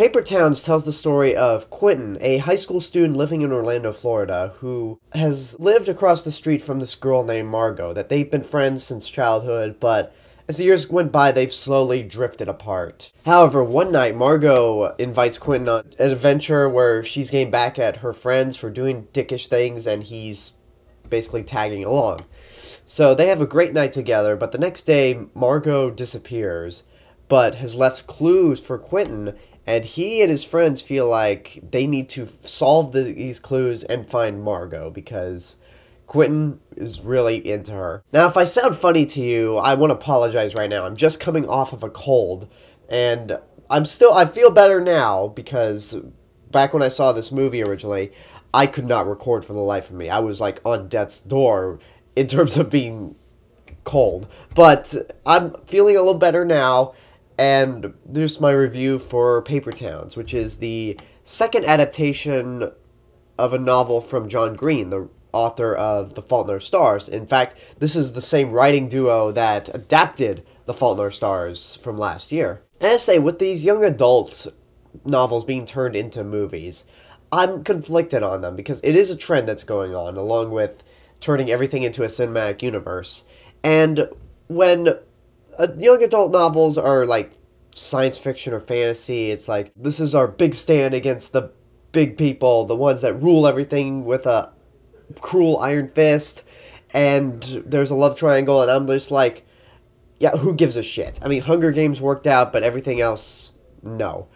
Paper Towns tells the story of Quentin, a high school student living in Orlando, Florida, who has lived across the street from this girl named Margot, that they've been friends since childhood, but as the years went by, they've slowly drifted apart. However, one night, Margot invites Quentin on an adventure where she's getting back at her friends for doing dickish things, and he's basically tagging along. So they have a great night together, but the next day, Margot disappears, but has left clues for Quentin, and he and his friends feel like they need to solve these clues and find Margot, because Quentin is really into her. Now, if I sound funny to you, I want to apologize right now. I'm just coming off of a cold, and I feel better now, because back when I saw this movie originally, I could not record for the life of me. I was like on death's door in terms of being cold. But I'm feeling a little better now, and there's my review for Paper Towns, which is the second adaptation of a novel from John Green, the author of The Fault in Our Stars. In fact, this is the same writing duo that adapted The Fault in Our Stars from last year. And I say, with these young adult novels being turned into movies, I'm conflicted on them, because it is a trend that's going on, along with turning everything into a cinematic universe. And when young adult novels are like science fiction or fantasy, it's like, this is our big stand against the big people, the ones that rule everything with a cruel iron fist, and there's a love triangle, and I'm just like, yeah, who gives a shit? I mean, Hunger Games worked out, but everything else, no.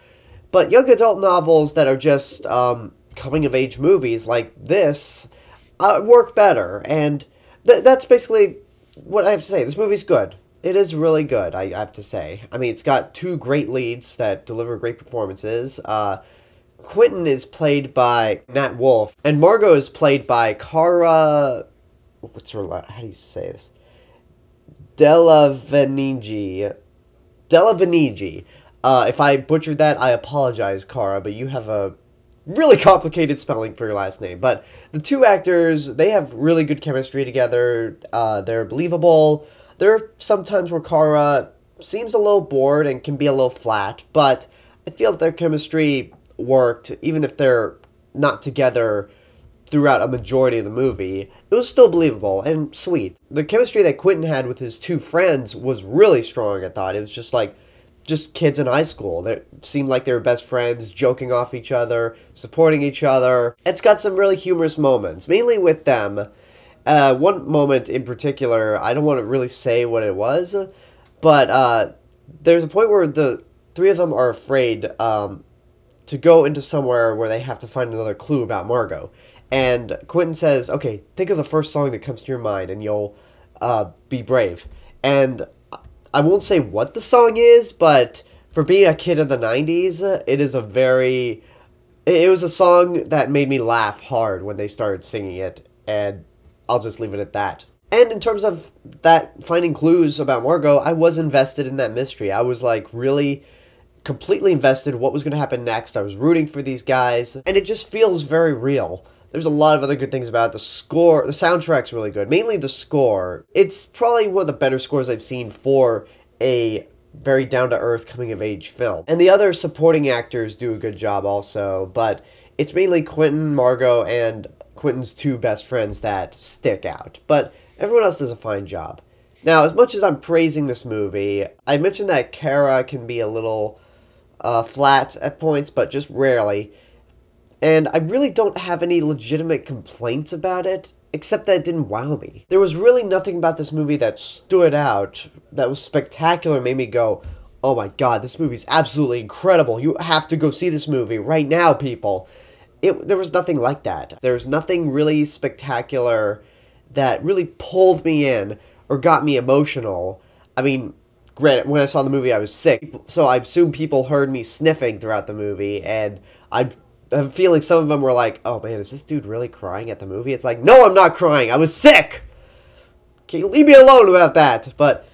But young adult novels that are just coming-of-age movies like this work better, and that's basically what I have to say. This movie's good. It is really good, I have to say. I mean, it's got two great leads that deliver great performances. Quentin is played by Nat Wolff, and Margot is played by Cara... how do you say this? Delevingne. If I butchered that, I apologize, Cara, but you have a really complicated spelling for your last name. But the two actors, they have really good chemistry together. They're believable. There are some times where Cara seems a little bored and can be a little flat, but I feel that their chemistry worked, even if they're not together throughout a majority of the movie. It was still believable and sweet. The chemistry that Quentin had with his two friends was really strong, I thought. It was just kids in high school. They seemed like they were best friends, joking off each other, supporting each other. It's got some really humorous moments, mainly with them. One moment in particular, I don't want to really say what it was, but there's a point where the three of them are afraid to go into somewhere where they have to find another clue about Margot. And Quentin says, okay, think of the first song that comes to your mind and you'll be brave. And I won't say what the song is, but for being a kid of the 90s, it was a song that made me laugh hard when they started singing it, and I'll just leave it at that. And in terms of that, finding clues about Margot, I was invested in that mystery. I was like really completely invested in what was going to happen next. I was rooting for these guys, and it just feels very real. There's a lot of other good things about it. The score, the soundtrack's really good. Mainly the score. It's probably one of the better scores I've seen for a very down-to-earth coming-of-age film. And the other supporting actors do a good job also, but it's mainly Quentin, Margot, and Quentin's two best friends that stick out. But everyone else does a fine job. Now, as much as I'm praising this movie, I mentioned that Cara can be a little flat at points, but just rarely. And I really don't have any legitimate complaints about it, except that it didn't wow me. There was really nothing about this movie that stood out, that was spectacular, made me go, oh my god, this movie's absolutely incredible. You have to go see this movie right now, people. There was nothing like that. There was nothing really spectacular that really pulled me in or got me emotional. I mean, granted, when I saw the movie, I was sick, so I assume people heard me sniffing throughout the movie, and I have a feeling some of them were like, oh man, is this dude really crying at the movie? It's like, no, I'm not crying. I was sick. Can you leave me alone about that? But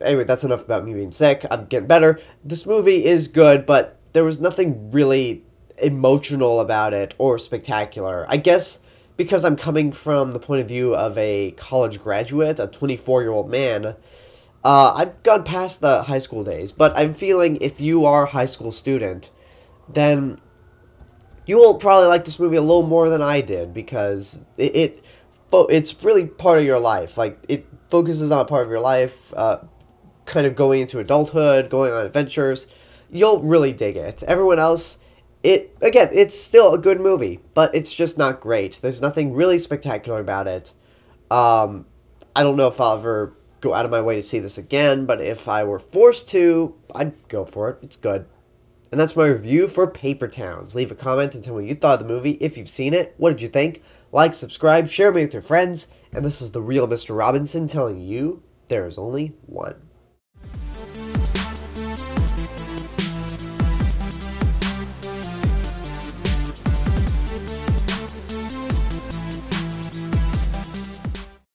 anyway, that's enough about me being sick. I'm getting better. This movie is good, but there was nothing really emotional about it or spectacular. I guess because I'm coming from the point of view of a college graduate, a 24-year-old man, I've gone past the high school days, but I'm feeling if you are a high school student, then you will probably like this movie a little more than I did, because it's really part of your life. Like, it focuses on a part of your life, kind of going into adulthood, going on adventures. You'll really dig it. Everyone else, it's still a good movie, but it's just not great. There's nothing really spectacular about it. I don't know if I'll ever go out of my way to see this again, but if I were forced to, I'd go for it. It's good. And that's my review for Paper Towns. Leave a comment and tell me what you thought of the movie. If you've seen it, what did you think? Like, subscribe, share me with your friends. And this is the real Mr. Robinson telling you there is only one.